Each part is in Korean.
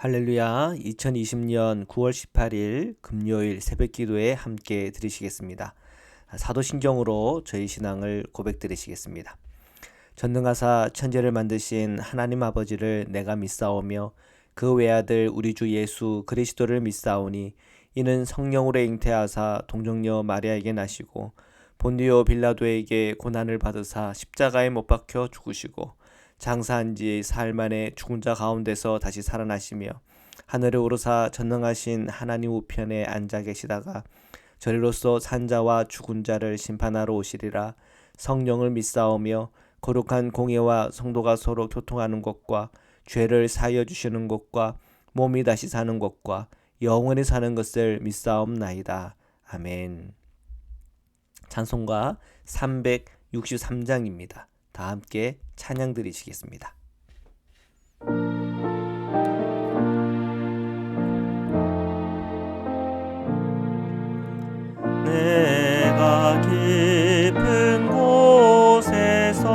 할렐루야. 2020년 9월 18일 금요일 새벽 기도에 함께 드리시겠습니다. 사도신경으로 저희 신앙을 고백드리시겠습니다. 전능하사 천지를 만드신 하나님 아버지를 내가 믿사오며 그 외아들 우리 주 예수 그리스도를 믿사오니 이는 성령으로 잉태하사 동정녀 마리아에게 나시고 본디오 빌라도에게 고난을 받으사 십자가에 못 박혀 죽으시고 장사한 지 사흘 만에 죽은 자 가운데서 다시 살아나시며 하늘에 오르사 전능하신 하나님 우편에 앉아 계시다가 저리로서 산자와 죽은 자를 심판하러 오시리라. 성령을 믿사오며 거룩한 공예와 성도가 서로 교통하는 것과 죄를 사하여 주시는 것과 몸이 다시 사는 것과 영원히 사는 것을 믿사옵나이다. 아멘. 찬송가 363장입니다. 다 함께 찬양 드리시겠습니다. 내가 깊은 곳에서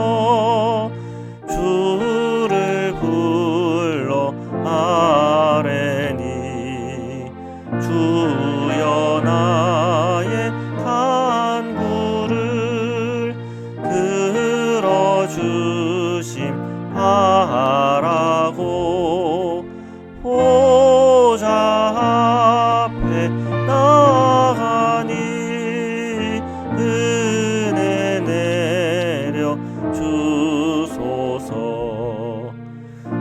주를 불러 아뢰니 주여 나의 간구를 들어주심 바라고 보좌 앞에 나가니 은혜 내려 주소서.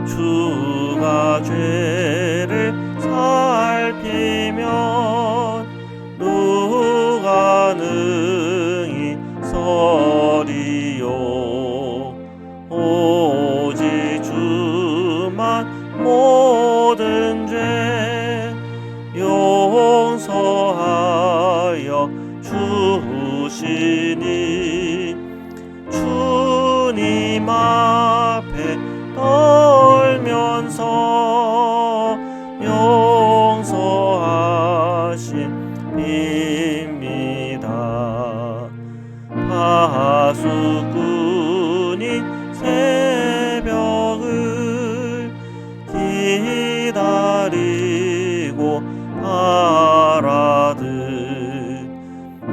주가 죄를 살피면 누가 능히 서리요. 오직 주만 모든 죄 용서하여 주시니 주님 앞에 떨면서 용서하심 빕니다. 파수꾼이 새벽을 기다리고 바라듯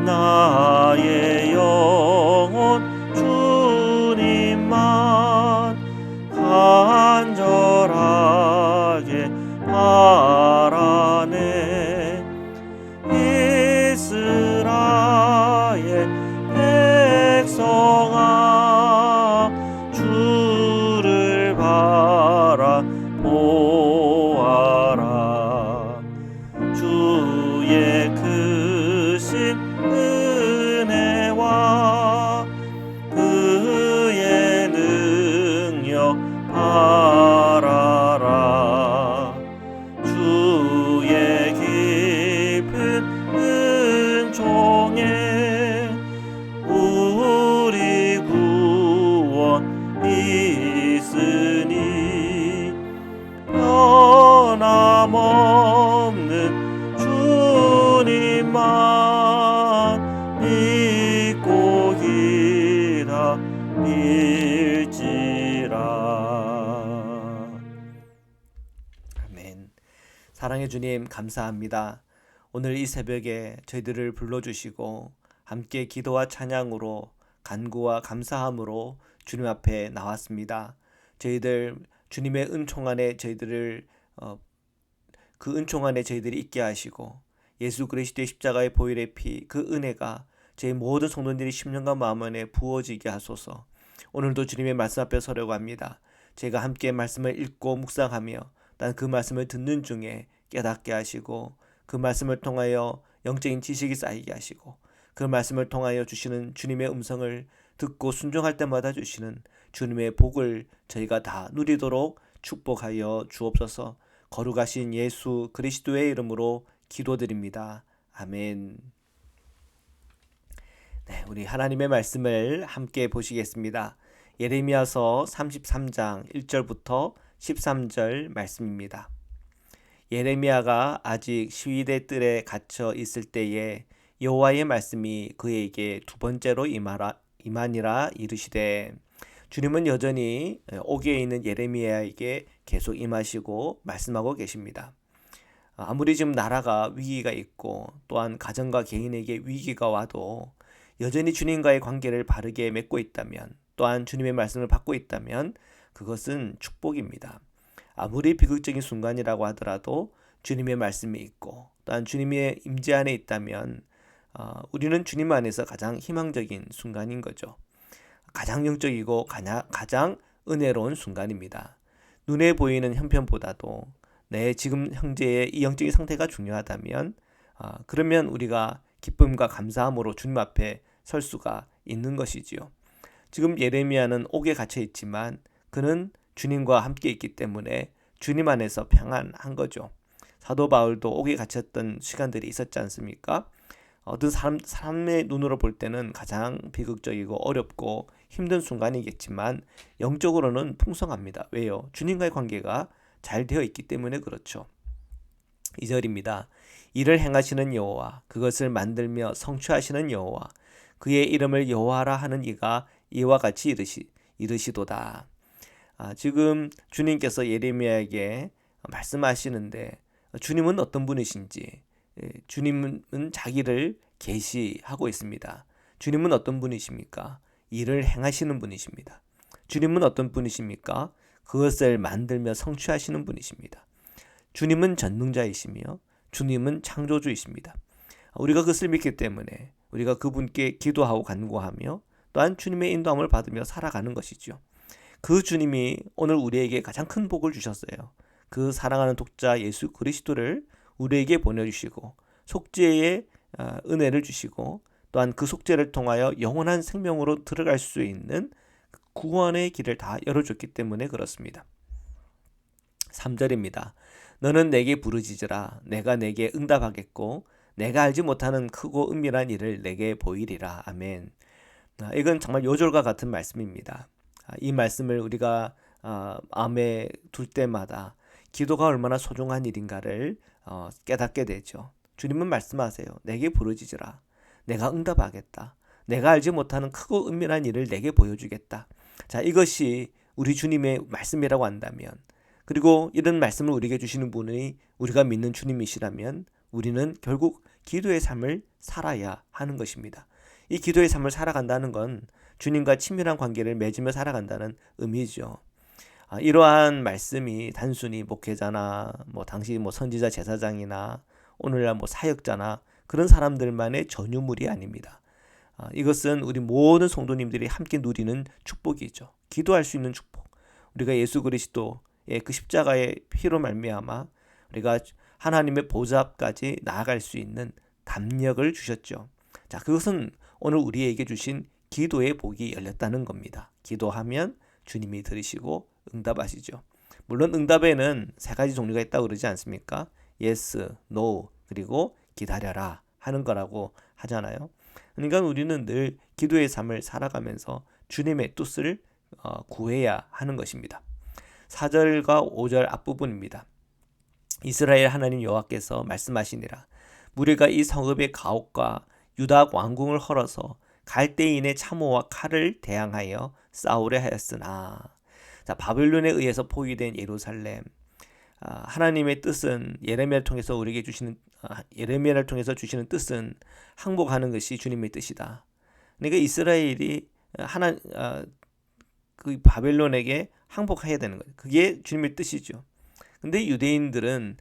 나의 영혼 주님만 간절하게 바라네. 이스라엘 백성아 주를 바라보아라. 주의 크신 은혜와 그의 능력 바라라. 주의 깊은 은총에 우리 구원 있으니 변함없는 주님만 믿고 기다릴지라. 아멘. 사랑의 주님 감사합니다. 오늘 이 새벽에 저희들을 불러주시고 함께 기도와 찬양으로 간구와 감사함으로 주님 앞에 나왔습니다. 저희들 주님의 은총 안에 저희들을 그 은총 안에 저희들이 있게 하시고 예수 그리스도의 십자가의 보혈의 피 그 은혜가 저희 모든 성도들이 심령과 마음 안에 부어지게 하소서. 오늘도 주님의 말씀 앞에 서려고 합니다. 제가 함께 말씀을 읽고 묵상하며 난 그 말씀을 듣는 중에 깨닫게 하시고 그 말씀을 통하여 영적인 지식이 쌓이게 하시고 그 말씀을 통하여 주시는 주님의 음성을 듣고 순종할 때마다 주시는 주님의 복을 저희가 다 누리도록 축복하여 주옵소서. 거룩하신 예수 그리스도의 이름으로 기도드립니다. 아멘. 네, 우리 하나님의 말씀을 함께 보시겠습니다. 예레미야서 33장 1절부터 13절 말씀입니다. 예레미야가 아직 시위대 뜰에 갇혀 있을 때에 여호와의 말씀이 그에게 두 번째로 임하니라 이르시되 주님은 여전히 옥에 있는 예레미야에게 계속 임하시고 말씀하고 계십니다. 아무리 지금 나라가 위기가 있고 또한 가정과 개인에게 위기가 와도 여전히 주님과의 관계를 바르게 맺고 있다면, 또한 주님의 말씀을 받고 있다면 그것은 축복입니다. 아무리 비극적인 순간이라고 하더라도 주님의 말씀이 있고 또한 주님의 임재 안에 있다면 우리는 주님 안에서 가장 희망적인 순간인 거죠. 가장 영적이고 가장 은혜로운 순간입니다. 눈에 보이는 형편보다도 내 지금 현재의 이 영적인 상태가 중요하다면 그러면 우리가 기쁨과 감사함으로 주님 앞에 설 수가 있는 것이지요. 지금 예레미야는 옥에 갇혀 있지만 그는 주님과 함께 있기 때문에 주님 안에서 평안한 거죠. 사도 바울도 옥에 갇혔던 시간들이 있었지 않습니까? 어떤 사람의 눈으로 볼 때는 가장 비극적이고 어렵고 힘든 순간이겠지만 영적으로는 풍성합니다. 왜요? 주님과의 관계가 잘 되어 있기 때문에 그렇죠. 2절입니다. 이를 행하시는 여호와, 그것을 만들며 성취하시는 여호와, 그의 이름을 여호와라 하는 이가 이와 같이 이르시도다. 지금 주님께서 예레미야에게 말씀하시는데 주님은 어떤 분이신지, 주님은 자기를 계시하고 있습니다. 주님은 어떤 분이십니까? 일을 행하시는 분이십니다. 주님은 어떤 분이십니까? 그것을 만들며 성취하시는 분이십니다. 주님은 전능자이시며 주님은 창조주이십니다. 우리가 그것을 믿기 때문에 우리가 그분께 기도하고 간구하며 또한 주님의 인도함을 받으며 살아가는 것이죠. 그 주님이 오늘 우리에게 가장 큰 복을 주셨어요. 그 사랑하는 독자 예수 그리스도를 우리에게 보내주시고 속죄의 은혜를 주시고 또한 그 속죄를 통하여 영원한 생명으로 들어갈 수 있는 구원의 길을 다 열어줬기 때문에 그렇습니다. 3절입니다. 너는 내게 부르짖으라. 내가 내게 응답하겠고 내가 알지 못하는 크고 은밀한 일을 내게 보이리라. 아멘. 이건 정말 요절과 같은 말씀입니다. 이 말씀을 우리가 마음에 둘 때마다 기도가 얼마나 소중한 일인가를 깨닫게 되죠. 주님은 말씀하세요. 내게 부르짖으라. 내가 응답하겠다. 내가 알지 못하는 크고 은밀한 일을 내게 보여주겠다. 자, 이것이 우리 주님의 말씀이라고 한다면, 그리고 이런 말씀을 우리에게 주시는 분이 우리가 믿는 주님이시라면 우리는 결국 기도의 삶을 살아야 하는 것입니다. 이 기도의 삶을 살아간다는 건 주님과 친밀한 관계를 맺으며 살아간다는 의미죠. 이러한 말씀이 단순히 목회자나 당시 선지자 제사장이나 오늘날 사역자나 그런 사람들만의 전유물이 아닙니다. 이것은 우리 모든 성도님들이 함께 누리는 축복이죠. 기도할 수 있는 축복. 우리가 예수 그리스도의 그 십자가의 피로 말미암아 우리가 하나님의 보좌 앞까지 나아갈 수 있는 담력을 주셨죠. 자, 그것은 오늘 우리에게 주신 기도의 복이 열렸다는 겁니다. 기도하면 주님이 들으시고 응답하시죠. 물론 응답에는 세 가지 종류가 있다고 그러지 않습니까? yes, no, 그리고 기다려라 하는 거라고 하잖아요. 그러니까 우리는 늘 기도의 삶을 살아가면서 주님의 뜻을 구해야 하는 것입니다. 4절과 5절 앞부분입니다. 이스라엘 하나님 여호와께서 말씀하시니라. 무리가 이 성읍의 가옥과 유다 왕궁을 헐어서 갈대인의 참호와 칼을 대항하여 싸우려 하였으나, 자, 바벨론에 의해서 포위된 예루살렘, 하나님의 뜻은 예레미야를 통해서 우리에게 주시는 예레미야를 통해서 주시는 뜻은 항복하는 것이 주님의 뜻이다. 그러니까 이스라엘이 그 바벨론에게 항복해야 되는 거예요. 그게 주님의 뜻이죠. 근데 유대인들은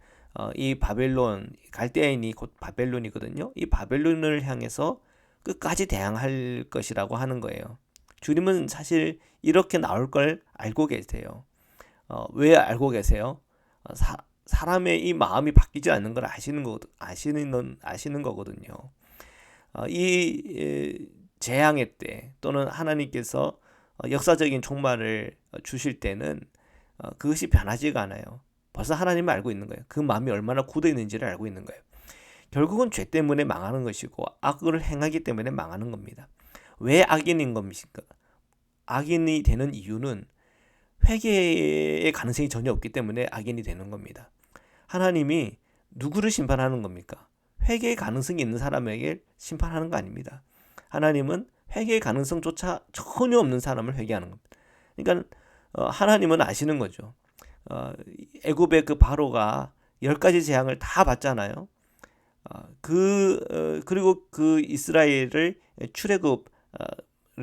이 바벨론, 갈대아인이 곧 바벨론이거든요. 이 바벨론을 향해서 끝까지 대항할 것이라고 하는 거예요. 주님은 사실 이렇게 나올 걸 알고 계세요. 왜 알고 계세요? 사람의 이 마음이 바뀌지 않는 걸 아시는 거거든요. 이 재앙의 때 또는 하나님께서 역사적인 종말을 주실 때는 그것이 변하지가 않아요. 벌써 하나님은 알고 있는 거예요. 그 마음이 얼마나 굳어 있는지를 알고 있는 거예요. 결국은 죄 때문에 망하는 것이고 악을 행하기 때문에 망하는 겁니다. 왜 악인인 겁니까? 악인이 되는 이유는 회개의 가능성이 전혀 없기 때문에 악인이 되는 겁니다. 하나님이 누구를 심판하는 겁니까? 회개의 가능성이 있는 사람에게 심판하는 거 아닙니다. 하나님은 회개의 가능성조차 전혀 없는 사람을 회개하는 겁니다. 그러니까 하나님은 아시는 거죠. 애굽의 그 바로가 10가지 재앙을 다 받잖아요. 그리고 그 이스라엘을 출애굽을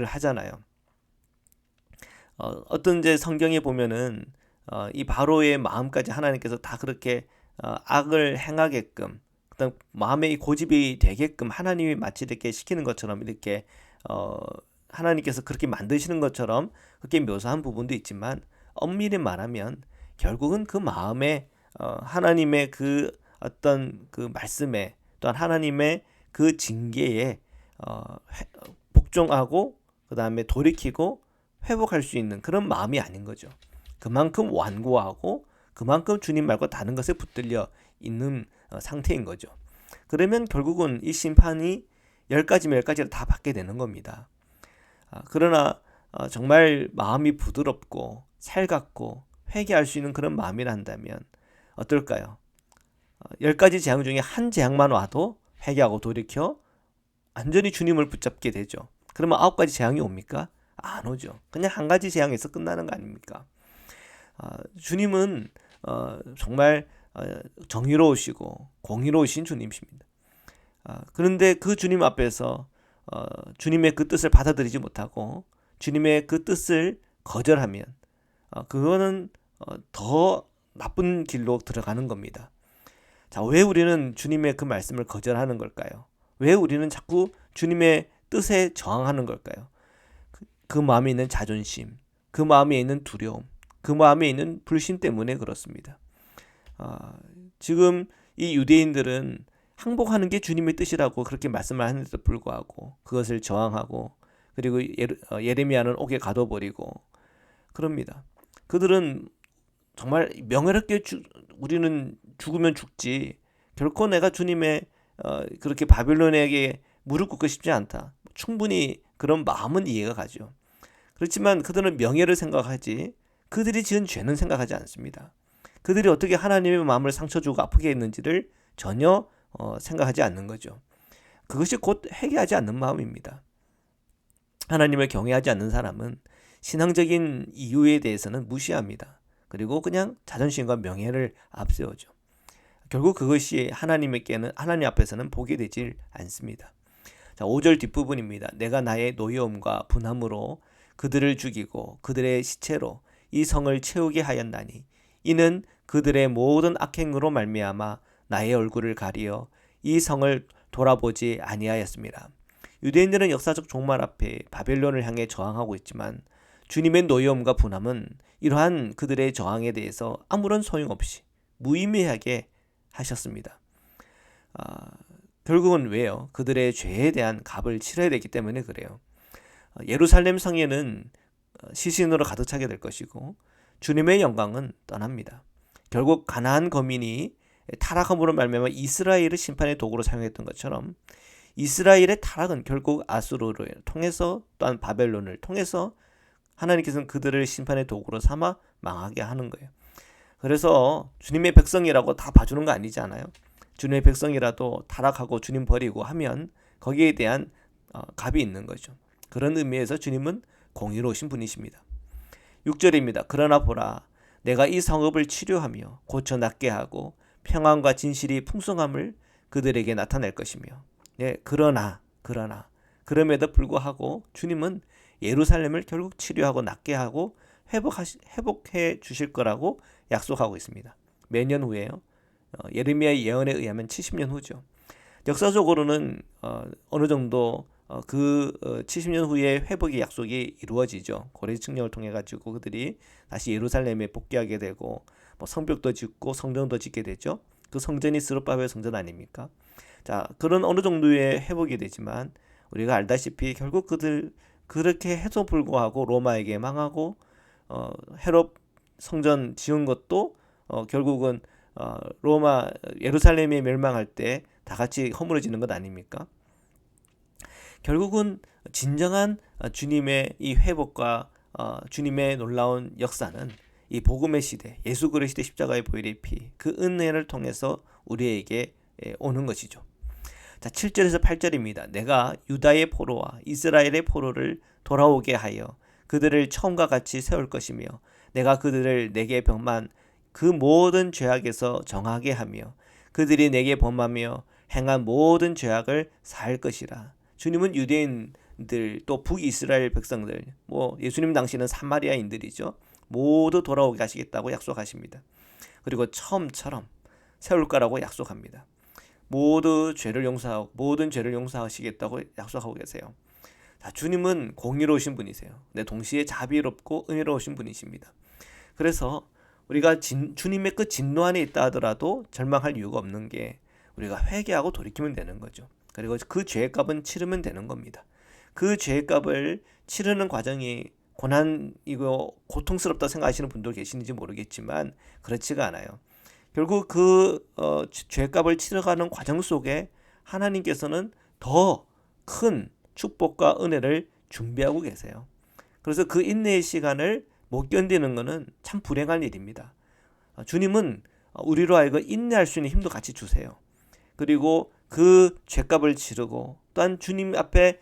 하잖아요. 어떤 이제 성경에 보면은 이 바로의 마음까지 하나님께서 다 그렇게 악을 행하게끔, 그다음 마음에 이 고집이 되게끔 하나님이 마치 이렇게 시키는 것처럼 이렇게 하나님께서 그렇게 만드시는 것처럼 그렇게 묘사한 부분도 있지만, 엄밀히 말하면 결국은 그 마음에 하나님의 그 어떤 그 말씀에, 또한 하나님의 그 징계에 복종하고 그 다음에 돌이키고 회복할 수 있는 그런 마음이 아닌 거죠. 그만큼 완고하고 그만큼 주님 말고 다른 것에 붙들려 있는 상태인 거죠. 그러면 결국은 이 심판이 10가지면 10가지를 다 받게 되는 겁니다. 그러나 정말 마음이 부드럽고 살갑고 회개할 수 있는 그런 마음이라 한다면 어떨까요? 10가지 재앙 중에 한 재앙만 와도 회개하고 돌이켜 완전히 주님을 붙잡게 되죠. 그러면 9가지 재앙이 옵니까? 안 오죠. 그냥 한 가지 재앙에서 끝나는 거 아닙니까? 주님은 정말 정의로우시고 공의로우신 주님이십니다. 그런데 그 주님 앞에서 주님의 그 뜻을 받아들이지 못하고 주님의 그 뜻을 거절하면 그거는 더 나쁜 길로 들어가는 겁니다. 자, 왜 우리는 주님의 그 말씀을 거절하는 걸까요? 왜 우리는 자꾸 주님의 뜻에 저항하는 걸까요? 그 마음에 있는 자존심, 그 마음에 있는 두려움, 그 마음에 있는 불신 때문에 그렇습니다. 지금 이 유대인들은 항복하는 게 주님의 뜻이라고 그렇게 말씀을 하는데도 불구하고 그것을 저항하고, 그리고 예레미야는 옥에 가둬버리고 그럽니다. 그들은 정말 명예롭게 우리는 죽으면 죽지, 결코 내가 주님의 그렇게 바벨론에게 무릎 꿇고 싶지 않다. 충분히 그런 마음은 이해가 가죠. 그렇지만 그들은 명예를 생각하지 그들이 지은 죄는 생각하지 않습니다. 그들이 어떻게 하나님의 마음을 상처 주고 아프게 했는지를 전혀 생각하지 않는 거죠. 그것이 곧 회개하지 않는 마음입니다. 하나님을 경외하지 않는 사람은 신앙적인 이유에 대해서는 무시합니다. 그리고 그냥 자존심과 명예를 앞세우죠. 결국 그것이 하나님 앞에서는 복이 되질 않습니다. 자, 5절 뒷부분입니다. 내가 나의 노여움과 분함으로 그들을 죽이고 그들의 시체로 이 성을 채우게 하였나니 이는 그들의 모든 악행으로 말미암아 나의 얼굴을 가리어 이 성을 돌아보지 아니하였습니다. 유대인들은 역사적 종말 앞에 바벨론을 향해 저항하고 있지만 주님의 노여움과 분함은 이러한 그들의 저항에 대해서 아무런 소용없이 무의미하게 하셨습니다. 결국은 왜요? 그들의 죄에 대한 값을 치러야 되기 때문에 그래요. 예루살렘 성에는 시신으로 가득 차게 될 것이고 주님의 영광은 떠납니다. 결국 가나안 거민이 타락함으로 말미암아 이스라엘을 심판의 도구로 사용했던 것처럼 이스라엘의 타락은 결국 아수르를 통해서, 또한 바벨론을 통해서 하나님께서는 그들을 심판의 도구로 삼아 망하게 하는 거예요. 그래서 주님의 백성이라고 다 봐주는 거 아니잖아요. 주님의 백성이라도 타락하고 주님 버리고 하면 거기에 대한 값이 있는 거죠. 그런 의미에서 주님은 공의로우신 분이십니다. 6절입니다. 그러나 보라, 내가 이 성읍을 치료하며 고쳐 낫게 하고 평안과 진실이 풍성함을 그들에게 나타낼 것이며, 네, 그럼에도 불구하고 주님은 예루살렘을 결국 치료하고 낫게 하고 회복해 주실 거라고 약속하고 있습니다. 몇 년 후에요? 예레미야의 예언에 의하면 70년 후죠. 역사적으로는 어느 정도 그 70년 후에 회복의 약속이 이루어지죠. 고레 칙령을 통해 가지고 그들이 다시 예루살렘에 복귀하게 되고 성벽도 짓고 성전도 짓게 되죠. 그 성전이 스룹바벨 성전 아닙니까? 자, 그런 어느 정도의 회복이 되지만 우리가 알다시피 결국 그들 그렇게 해도 불구하고 로마에게 망하고 헤롯 성전 지은 것도 결국은 로마 예루살렘이 멸망할 때 다 같이 허물어지는 것 아닙니까? 결국은 진정한 주님의 이 회복과 주님의 놀라운 역사는 이 복음의 시대, 예수 그리스도의 십자가의 보혈의 피, 그 은혜를 통해서 우리에게 오는 것이죠. 자, 7절에서 8절입니다. 내가 유다의 포로와 이스라엘의 포로를 돌아오게 하여 그들을 처음과 같이 세울 것이며 내가 그들을 내게 범한 그 모든 죄악에서 정하게 하며 그들이 내게 범하며 행한 모든 죄악을 사할 것이라. 주님은 유대인들 또 북이스라엘 백성들, 예수님 당시는 사마리아인들이죠. 모두 돌아오게 하시겠다고 약속하십니다. 그리고 처음처럼 세울 거라고 약속합니다. 모든 죄를 용서하시겠다고 약속하고 계세요. 자, 주님은 공의로우신 분이세요. 네, 동시에 자비롭고 은혜로우신 분이십니다. 그래서 우리가 주님의 그 진노 안에 있다 하더라도 절망할 이유가 없는 게 우리가 회개하고 돌이키면 되는 거죠. 그리고 그 죄값은 치르면 되는 겁니다. 그 죄값을 치르는 과정이 고난이고 고통스럽다 생각하시는 분도 계시는지 모르겠지만 그렇지가 않아요. 결국 그 죄값을 치러가는 과정 속에 하나님께서는 더 큰 축복과 은혜를 준비하고 계세요. 그래서 그 인내의 시간을 못 견디는 것은 참 불행한 일입니다. 주님은 우리로 하여금 인내할 수 있는 힘도 같이 주세요. 그리고 그 죄값을 치르고 또한 주님 앞에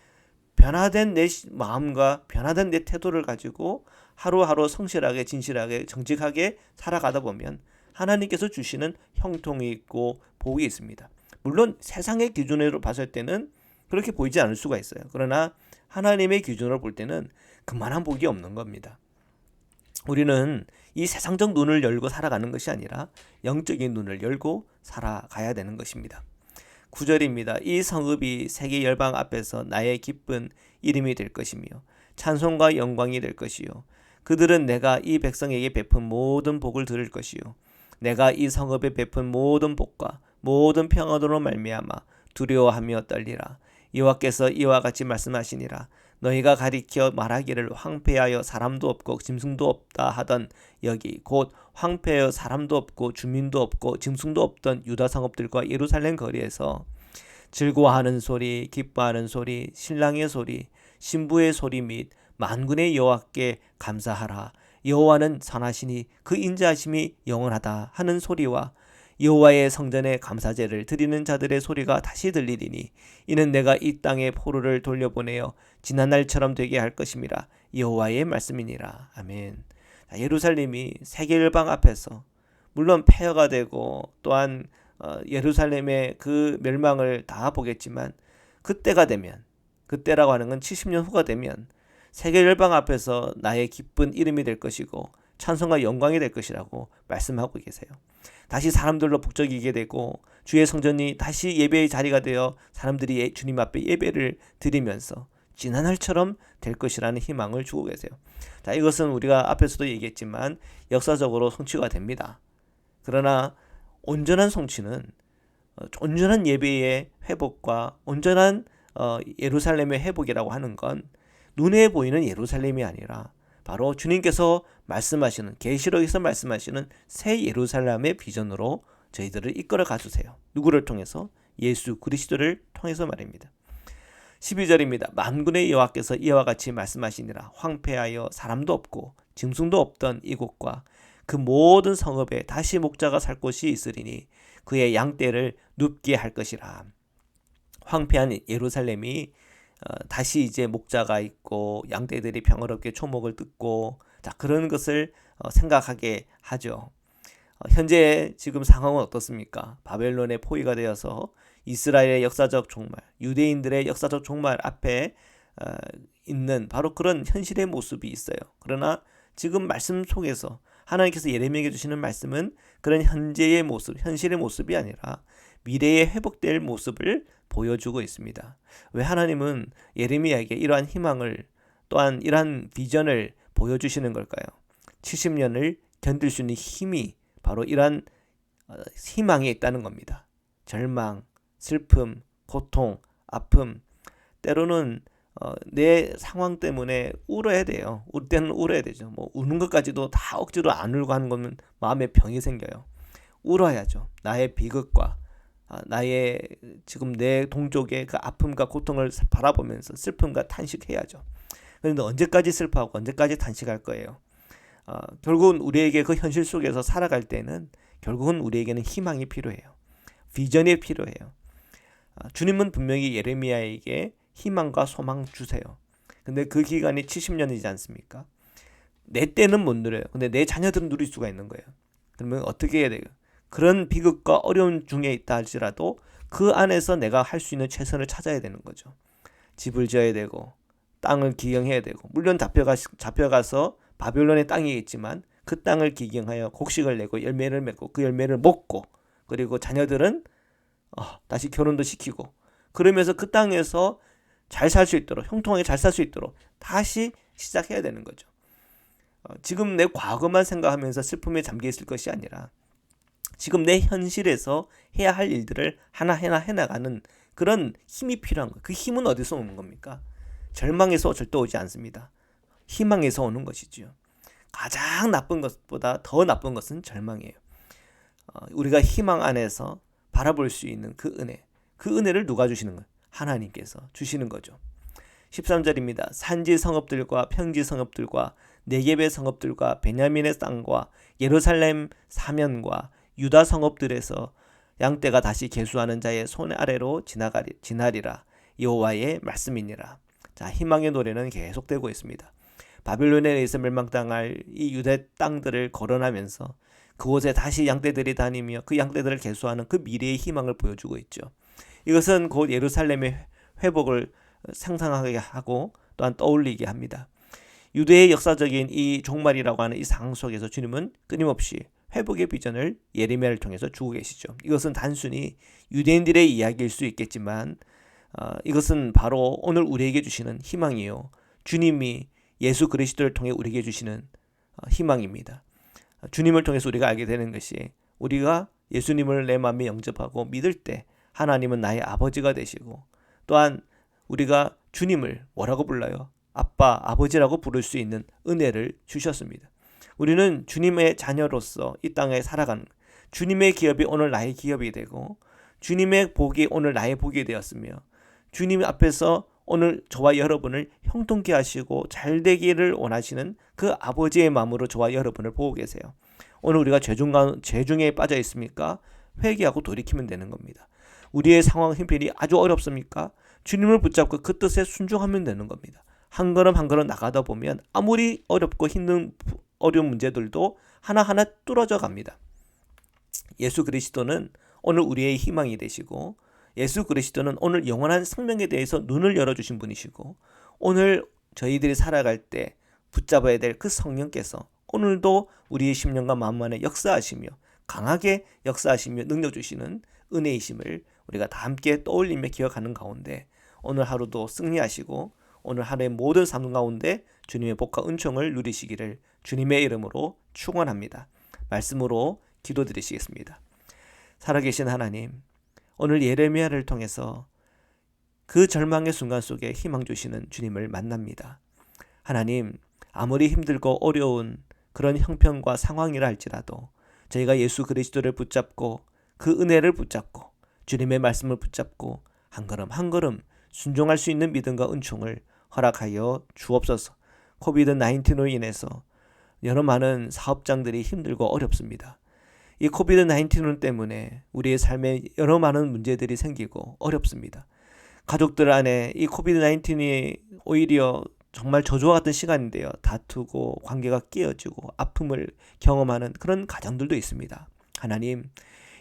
변화된 내 마음과 변화된 내 태도를 가지고 하루하루 성실하게 진실하게 정직하게 살아가다 보면 하나님께서 주시는 형통이 있고 복이 있습니다. 물론 세상의 기준으로 봤을 때는 그렇게 보이지 않을 수가 있어요. 그러나 하나님의 기준으로 볼 때는 그만한 복이 없는 겁니다. 우리는 이 세상적 눈을 열고 살아가는 것이 아니라 영적인 눈을 열고 살아가야 되는 것입니다. 9절입니다. 이 성읍이 세계 열방 앞에서 나의 기쁜 이름이 될 것이며 찬송과 영광이 될 것이요 그들은 내가 이 백성에게 베푼 모든 복을 들을 것이요 내가 이 성읍에 베푼 모든 복과 모든 평안으로 말미암아 두려워하며 떨리라. 여호와께서 이와 같이 말씀하시니라. 너희가 가리켜 말하기를 황폐하여 사람도 없고 짐승도 없다 하던 여기 곧 황폐하여 사람도 없고 주민도 없고 짐승도 없던 유다 성읍들과 예루살렘 거리에서 즐거워하는 소리, 기뻐하는 소리, 신랑의 소리, 신부의 소리 및 만군의 여호와께 감사하라. 여호와는 선하시니 그 인자하심이 영원하다 하는 소리와 여호와의 성전에 감사제를 드리는 자들의 소리가 다시 들리리니 이는 내가 이 땅에 포로를 돌려보내어 지난날처럼 되게 할 것임이라. 여호와의 말씀이니라. 아멘. 예루살렘이 세계열방 앞에서 물론 폐허가 되고 또한 예루살렘의 그 멸망을 다 보겠지만 그때가 되면, 그때라고 하는 건 70년 후가 되면 세계열방 앞에서 나의 기쁜 이름이 될 것이고 찬송과 영광이 될 것이라고 말씀하고 계세요. 다시 사람들로 북적이게 되고 주의 성전이 다시 예배의 자리가 되어 사람들이 주님 앞에 예배를 드리면서 지난날처럼 될 것이라는 희망을 주고 계세요. 자, 이것은 우리가 앞에서도 얘기했지만 역사적으로 성취가 됩니다. 그러나 온전한 성취는 온전한 예배의 회복과 온전한 예루살렘의 회복이라고 하는 건 눈에 보이는 예루살렘이 아니라 바로 주님께서 말씀하시는 계시록에서 말씀하시는 새 예루살렘의 비전으로 저희들을 이끌어 가주세요. 누구를 통해서? 예수 그리스도를 통해서 말입니다. 12절입니다. 만군의 여호와께서 이와 같이 말씀하시니라. 황폐하여 사람도 없고 짐승도 없던 이곳과 그 모든 성읍에 다시 목자가 살 곳이 있으리니 그의 양떼를 눕게 할 것이라. 황폐한 예루살렘이 다시 이제 목자가 있고 양떼들이 평화롭게 초목을 듣고 자 그런 것을 생각하게 하죠. 현재 지금 상황은 어떻습니까? 바벨론의 포위가 되어서 이스라엘의 역사적 종말, 유대인들의 역사적 종말 앞에 있는 바로 그런 현실의 모습이 있어요. 그러나 지금 말씀 속에서 하나님께서 예레미야에게 주시는 말씀은 그런 현재의 모습, 현실의 모습이 아니라 미래에 회복될 모습을 보여주고 있습니다. 왜 하나님은 예레미야에게 이러한 희망을 또한 이러한 비전을 보여주시는 걸까요? 70년을 견딜 수 있는 힘이 바로 이러한 희망에 있다는 겁니다. 절망, 슬픔, 고통, 아픔, 때로는 내 상황 때문에 울어야 돼요. 울 때는 울어야 되죠. 우는 것까지도 다 억지로 안 울고 하는 거면 마음에 병이 생겨요. 울어야죠. 나의 비극과 나의 지금 내 동족의 그 아픔과 고통을 바라보면서 슬픔과 탄식해야죠. 그런데 언제까지 슬퍼하고 언제까지 탄식할 거예요? 결국은 우리에게 그 현실 속에서 살아갈 때는 결국은 우리에게는 희망이 필요해요. 비전이 필요해요. 주님은 분명히 예레미야에게 희망과 소망 주세요. 근데 그 기간이 70년이지 않습니까? 내 때는 못 누려요. 근데 내 자녀들은 누릴 수가 있는 거예요. 그러면 어떻게 해야 돼요? 그런 비극과 어려움 중에 있다 할지라도 그 안에서 내가 할 수 있는 최선을 찾아야 되는 거죠. 집을 지어야 되고 땅을 기경해야 되고, 물론 잡혀가서 바벨론의 땅이 있지만 그 땅을 기경하여 곡식을 내고 열매를 맺고 그 열매를 먹고, 그리고 자녀들은 다시 결혼도 시키고, 그러면서 그 땅에서 잘 살 수 있도록, 형통하게 잘 살 수 있도록 다시 시작해야 되는 거죠. 지금 내 과거만 생각하면서 슬픔에 잠겨 있을 것이 아니라 지금 내 현실에서 해야 할 일들을 하나하나 해나가는 그런 힘이 필요한 거예요. 그 힘은 어디서 오는 겁니까? 절망에서 절대 오지 않습니다. 희망에서 오는 것이지요. 가장 나쁜 것보다 더 나쁜 것은 절망이에요. 우리가 희망 안에서 바라볼 수 있는 그 은혜, 그 은혜를 누가 주시는 거예요? 하나님께서 주시는 거죠. 13절입니다. 산지 성읍들과 평지 성읍들과 네겝의 성읍들과 베냐민의 땅과 예루살렘 사면과 유다 성읍들에서 양떼가 다시 계수하는 자의 손 아래로 지나리라. 여호와의 말씀이니라. 자, 희망의 노래는 계속되고 있습니다. 바빌론에 의해서 멸망당할 이 유대 땅들을 거론하면서 그곳에 다시 양떼들이 다니며 그 양떼들을 계수하는 그 미래의 희망을 보여주고 있죠. 이것은 곧 예루살렘의 회복을 상상하게 하고 또한 떠올리게 합니다. 유대의 역사적인 이 종말이라고 하는 이 상황 속에서 주님은 끊임없이 회복의 비전을 예레미야를 통해서 주고 계시죠. 이것은 단순히 유대인들의 이야기일 수 있겠지만 이것은 바로 오늘 우리에게 주시는 희망이요, 주님이 예수 그리스도를 통해 우리에게 주시는 희망입니다. 주님을 통해서 우리가 알게 되는 것이, 우리가 예수님을 내 마음에 영접하고 믿을 때 하나님은 나의 아버지가 되시고, 또한 우리가 주님을 뭐라고 불러요? 아빠, 아버지라고 부를 수 있는 은혜를 주셨습니다. 우리는 주님의 자녀로서 이 땅에 살아가는, 주님의 기업이 오늘 나의 기업이 되고 주님의 복이 오늘 나의 복이 되었으며, 주님 앞에서 오늘 저와 여러분을 형통케 하시고 잘 되기를 원하시는 그 아버지의 마음으로 저와 여러분을 보고 계세요. 오늘 우리가 죄 중에 빠져 있습니까? 회개하고 돌이키면 되는 겁니다. 우리의 상황 형편이 아주 어렵습니까? 주님을 붙잡고 그 뜻에 순종하면 되는 겁니다. 한 걸음 한 걸음 나가다 보면 아무리 어렵고 힘든 어려운 문제들도 하나하나 뚫어져 갑니다. 예수 그리스도는 오늘 우리의 희망이 되시고, 예수 그리스도는 오늘 영원한 생명에 대해서 눈을 열어주신 분이시고, 오늘 저희들이 살아갈 때 붙잡아야 될 그 성령께서 오늘도 우리의 심령과 마음 안에 역사하시며 강하게 역사하시며 능력 주시는 은혜이심을 우리가 다 함께 떠올리며 기억하는 가운데 오늘 하루도 승리하시고 오늘 하루의 모든 삶 가운데 주님의 복과 은총을 누리시기를 주님의 이름으로 축원합니다. 말씀으로 기도드리시겠습니다. 살아계신 하나님, 오늘 예레미야를 통해서 그 절망의 순간 속에 희망 주시는 주님을 만납니다. 하나님, 아무리 힘들고 어려운 그런 형편과 상황이라 할지라도 저희가 예수 그리스도를 붙잡고 그 은혜를 붙잡고 주님의 말씀을 붙잡고 한 걸음 한 걸음 순종할 수 있는 믿음과 은총을 허락하여 주옵소서. 코비드-19로 인해서 여러 많은 사업장들이 힘들고 어렵습니다. 이 코비드-19 때문에 우리의 삶에 여러 많은 문제들이 생기고 어렵습니다. 가족들 안에 이 코비드-19이 오히려 정말 저주와 같은 시간인데요. 다투고 관계가 깨어지고 아픔을 경험하는 그런 가정들도 있습니다. 하나님,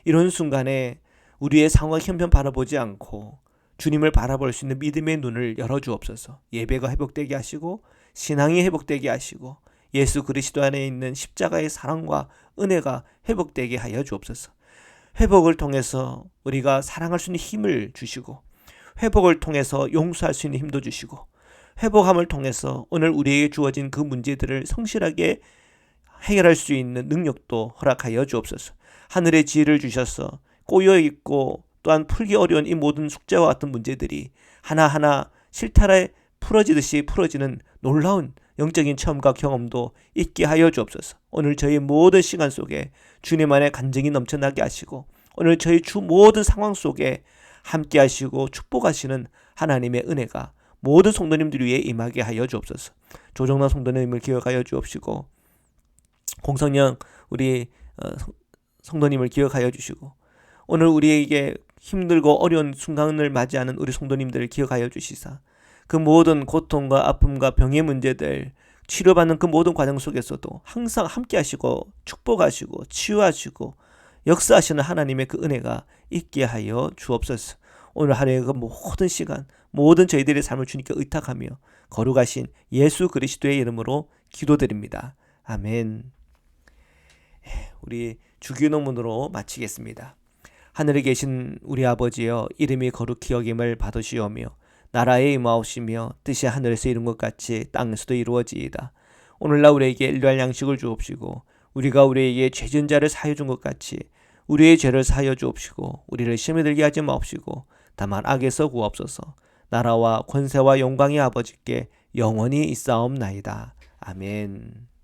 이런 순간에 우리의 상황 형편 바라보지 않고 주님을 바라볼 수 있는 믿음의 눈을 열어주옵소서. 예배가 회복되게 하시고 신앙이 회복되게 하시고 예수 그리스도 안에 있는 십자가의 사랑과 은혜가 회복되게 하여 주옵소서. 회복을 통해서 우리가 사랑할 수 있는 힘을 주시고, 회복을 통해서 용서할 수 있는 힘도 주시고, 회복함을 통해서 오늘 우리에게 주어진 그 문제들을 성실하게 해결할 수 있는 능력도 허락하여 주옵소서. 하늘의 지혜를 주셔서 꼬여있고 또한 풀기 어려운 이 모든 숙제와 같은 문제들이 하나하나 실타래 풀어지듯이 풀어지는 놀라운 영적인 체험과 경험도 있게 하여 주옵소서. 오늘 저희 모든 시간 속에 주님 안에 간증이 넘쳐나게 하시고, 오늘 저희 주 모든 상황 속에 함께 하시고 축복하시는 하나님의 은혜가 모든 성도님들 위해 임하게 하여 주옵소서. 조정란 성도님을 기억하여 주옵시고, 공성령 우리 성도님을 기억하여 주시고, 오늘 우리에게 힘들고 어려운 순간을 맞이하는 우리 성도님들을 기억하여 주시사 그 모든 고통과 아픔과 병의 문제들, 치료받는 그 모든 과정 속에서도 항상 함께 하시고 축복하시고 치유하시고 역사하시는 하나님의 그 은혜가 있게 하여 주옵소서. 오늘 하루의 그 모든 시간, 모든 저희들의 삶을 주님께 의탁하며 거룩하신 예수 그리스도의 이름으로 기도드립니다. 아멘. 우리 주기도문으로 마치겠습니다. 하늘에 계신 우리 아버지여, 이름이 거룩히 여김을 받으시오며 나라에 임하옵시며 뜻이 하늘에서 이룬 것 같이 땅에서도 이루어지이다. 오늘날 우리에게 일용할 양식을 주옵시고 우리가 우리에게 죄진 자를 사하여 준 것 같이 우리의 죄를 사하여 주옵시고 우리를 시험에 들게 하지 마옵시고 다만 악에서 구하옵소서. 나라와 권세와 영광이 아버지께 영원히 있사옵나이다. 아멘.